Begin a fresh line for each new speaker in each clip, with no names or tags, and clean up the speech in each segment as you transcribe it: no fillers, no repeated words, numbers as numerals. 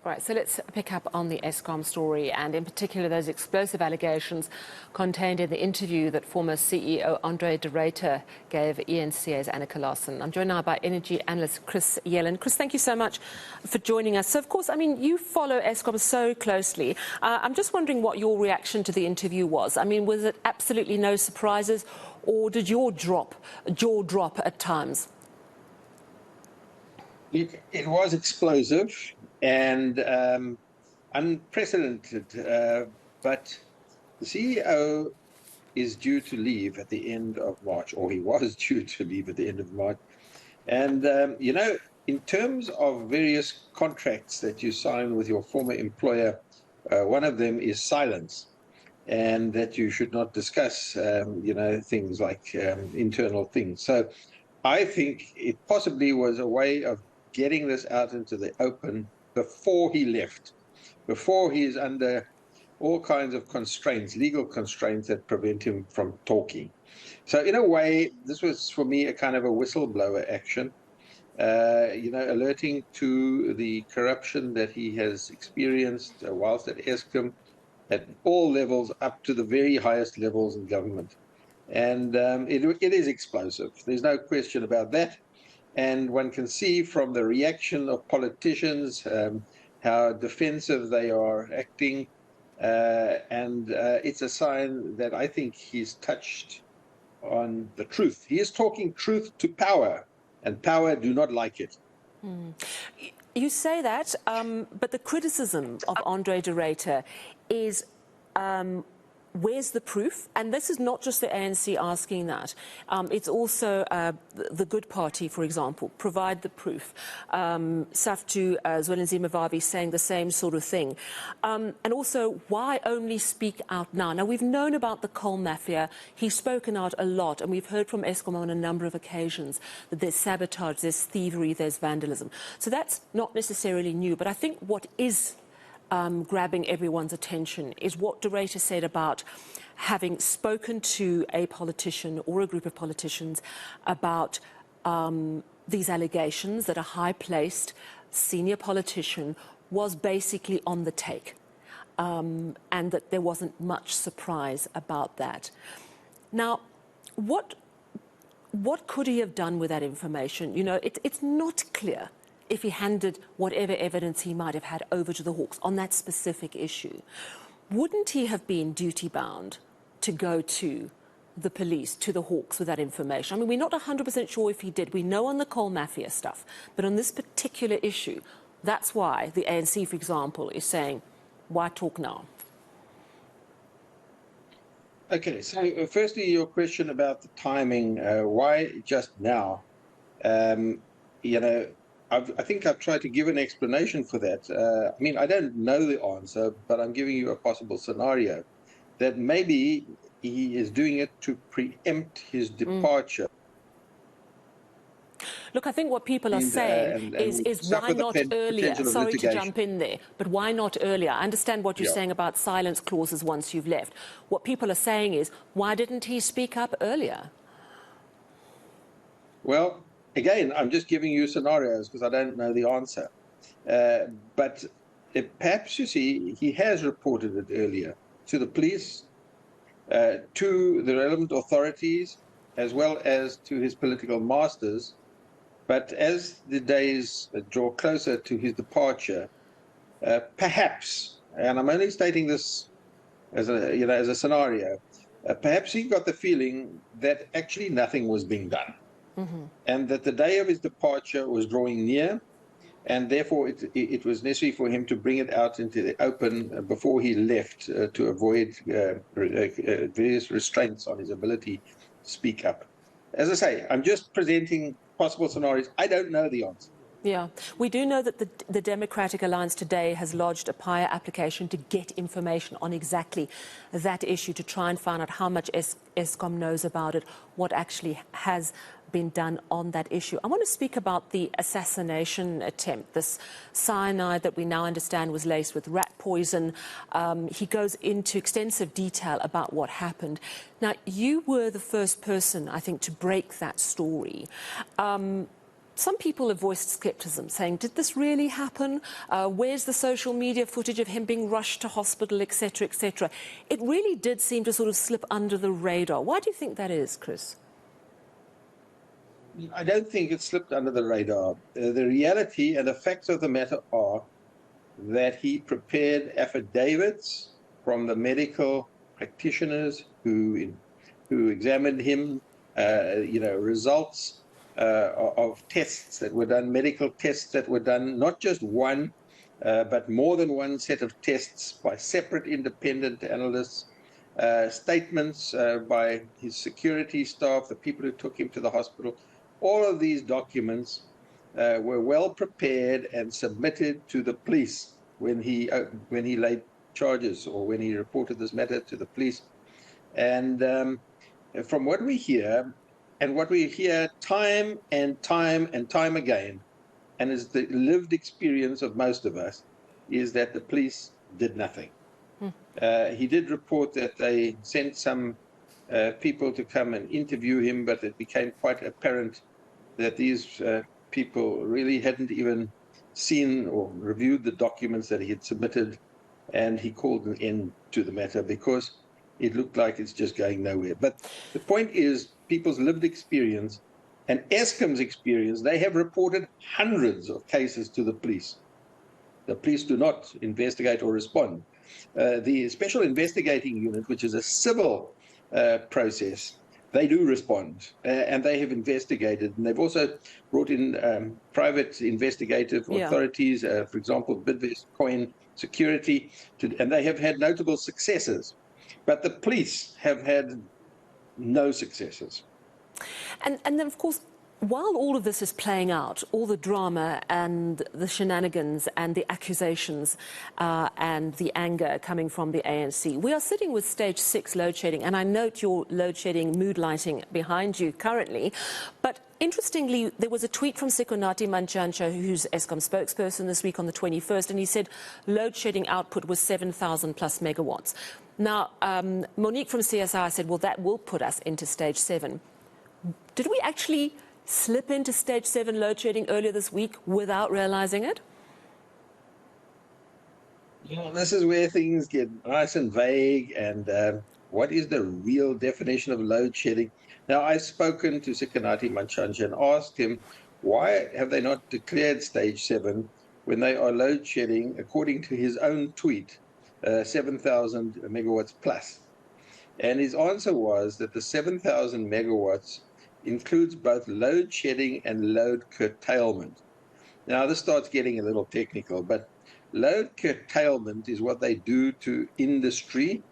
Right, so let's pick up on the Eskom story, and in particular those explosive allegations contained in the interview that former CEO Andre de Ruyter gave eNCA's Annika Larsen. I'm joined now by energy analyst Chris Yelland. Chris, thank you so much for joining us. So, of course, I mean, you follow Eskom so closely. I'm just wondering what your reaction to the interview was. I mean, was it absolutely no surprises, or did your jaw drop at times?
It was explosive and unprecedented, but the CEO is due to leave at the end of March, or he was due to leave at the end of March. And, you know, in terms of various contracts that you sign with your former employer, one of them is silence, and that you should not discuss, you know, things like internal things. So I think it possibly was a way of getting this out into the open before he left, before he is under all kinds of constraints, legal constraints that prevent him from talking. So in a way, this was for me a kind of a whistleblower action, you know, alerting to the corruption that he has experienced whilst at Eskom at all levels, up to the very highest levels in government. And it is explosive. There's no question about that. And one can see from the reaction of politicians how defensive they are acting. And it's a sign that I think he's touched on the truth. He is talking truth to power, and power do not like it.
You say that, but the criticism of Andre de Ruyter is where's the proof? And this is not just the ANC asking that. It's also the Good Party, for example, provide the proof. Saftu Zwelinzima Vavi saying the same sort of thing. And also, why only speak out now? Now, we've known about the coal mafia. He's spoken out a lot, and we've heard from Eskom on a number of occasions that there's sabotage, there's thievery, there's vandalism. So that's not necessarily new, but I think what is grabbing everyone's attention is what de Ruyter said about having spoken to a politician or a group of politicians about these allegations that a high-placed senior politician was basically on the take, and that there wasn't much surprise about that. Now, what could he have done with that information? You know, it's not clear if he handed whatever evidence he might have had over to the Hawks on that specific issue. Wouldn't he have been duty-bound to go to the police, to the Hawks with that information? I mean, we're not 100% sure if he did. We know on the coal mafia stuff, but on this particular issue, that's why the ANC, for example, is saying, why talk now?
Okay, so firstly, your question about the timing, why just now? You know, I think I've tried to give an explanation for that. I mean, I don't know the answer, but I'm giving you a possible scenario that maybe he is doing it to preempt his departure.
Look, I think what people are saying is why not earlier? Sorry to jump in there, but why not earlier? I understand what you're saying about silence clauses once you've left. What people are saying is, why didn't he speak up earlier?
Well, again, I'm just giving you scenarios because I don't know the answer. But perhaps, you see, he has reported it earlier to the police, to the relevant authorities, as well as to his political masters. But as the days draw closer to his departure, perhaps, and I'm only stating this as a, you know, as a scenario, perhaps he got the feeling that actually nothing was being done. And that the day of his departure was drawing near, and therefore it was necessary for him to bring it out into the open before he left to avoid various restraints on his ability to speak up. As I say, I'm just presenting possible scenarios. I don't know the answer.
Yeah, we do know that the Democratic Alliance today has lodged a PIA application to get information on exactly that issue, to try and find out how much Eskom knows about it, what actually has been done on that issue. I want to speak about the assassination attempt, this cyanide that we now understand was laced with rat poison. He goes into extensive detail about what happened. Now, you were the first person, I think, to break that story. some people have voiced scepticism, saying, did this really happen? Where's the social media footage of him being rushed to hospital, etc., etc.? It really did seem to sort of slip under the radar. Why do you think that is, Chris?
I don't think it slipped under the radar. The reality and the facts of the matter are that he prepared affidavits from the medical practitioners who examined him, results of tests that were done, medical tests that were done, not just one, but more than one set of tests by separate independent analysts, statements by his security staff, the people who took him to the hospital. All of these documents were well prepared and submitted to the police when he laid charges, or when he reported this matter to the police. And from what we hear, and what we hear time and time and time again, and is the lived experience of most of us, is that the police did nothing. He did report that they sent some people to come and interview him, but it became quite apparent that these people really hadn't even seen or reviewed the documents that he had submitted, and he called an end to the matter because it looked like it's just going nowhere. But the point is, people's lived experience and Eskom's experience, they have reported hundreds of cases to the police. The police do not investigate or respond. The Special Investigating Unit, which is a civil process, they do respond, and they have investigated. And they've also brought in private investigative authorities, for example, Bidvest Coin Security, and they have had notable successes. But the police have had no successes.
And then, of course, while all of this is playing out, all the drama and the shenanigans and the accusations and the anger coming from the ANC, we are sitting with stage 6 load shedding, and I note your load shedding mood lighting behind you currently. But interestingly, there was a tweet from Sikonathi Mantshantsha, who's Eskom spokesperson, this week on the 21st, and he said load shedding output was 7,000 plus megawatts. Now, Monique from CSI said, well, that will put us into stage 7. Did we actually slip into stage 7 load shedding earlier this week without realizing it?
Yeah, this is where things get nice and vague, and what is the real definition of load shedding? Now, I've spoken to Sikonathi Mantshantsha and asked him, why have they not declared stage 7 when they are load shedding, according to his own tweet, 7,000 megawatts plus? And his answer was that the 7,000 megawatts includes both load shedding and load curtailment. Now, this starts getting a little technical, but load curtailment is what they do to industry.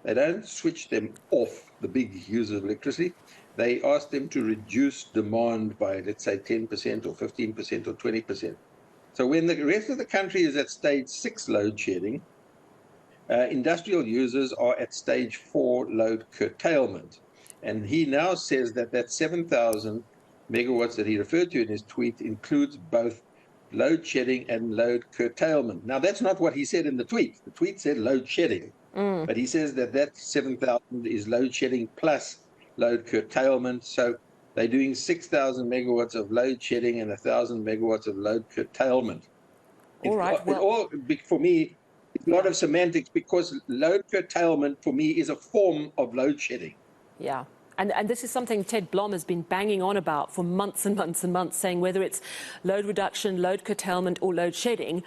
They don't switch them off, the big users of electricity. They ask them to reduce demand by, let's say, 10% or 15% or 20%. So when the rest of the country is at stage 6 load shedding, industrial users are at stage 4 load curtailment. And he now says that that 7,000 megawatts that he referred to in his tweet includes both load shedding and load curtailment. Now, that's not what he said in the tweet. The tweet said load shedding. But he says that that 7,000 is load shedding plus load curtailment. So they're doing 6,000 megawatts of load shedding and 1,000 megawatts of load curtailment.
All right. Well,
for me, it's a lot of semantics, because load curtailment for me is a form of load shedding.
Yeah. And this is something Ted Blom has been banging on about for months and months and months, saying whether it's load reduction, load curtailment or load shedding,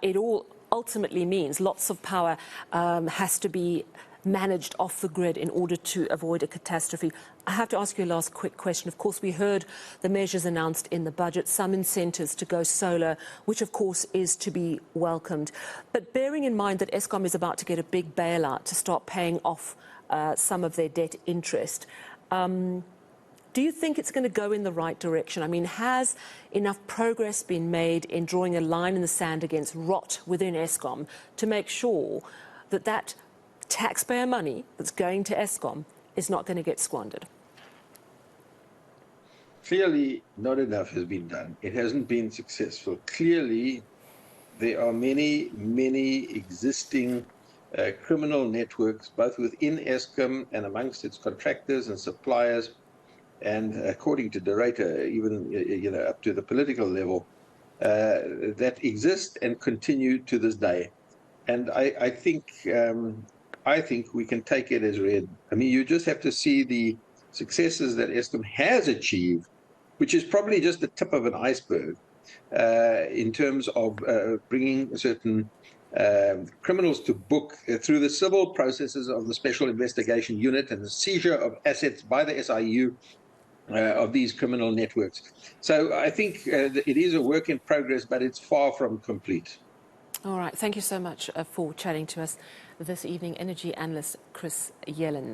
it all ultimately means lots of power has to be managed off the grid in order to avoid a catastrophe. I have to ask you a last quick question. Of course, we heard the measures announced in the budget, some incentives to go solar, which of course is to be welcomed. But bearing in mind that Eskom is about to get a big bailout to start paying off some of their debt interest, do you think it's going to go in the right direction? I mean, has enough progress been made in drawing a line in the sand against rot within Eskom to make sure that that taxpayer money that's going to Eskom is not going to get squandered?
Clearly, not enough has been done. It hasn't been successful. Clearly, there are many, many existing criminal networks, both within Eskom and amongst its contractors and suppliers. and according to Ruyter, even up to the political level, that exist and continue to this day. And I think we can take it as read. I mean, you just have to see the successes that Eskom has achieved, which is probably just the tip of an iceberg in terms of bringing certain criminals to book through the civil processes of the Special Investigation Unit and the seizure of assets by the SIU of these criminal networks. So I think it is a work in progress, but it's far from complete.
All right. Thank you so much for chatting to us this evening, energy analyst Chris Yelland.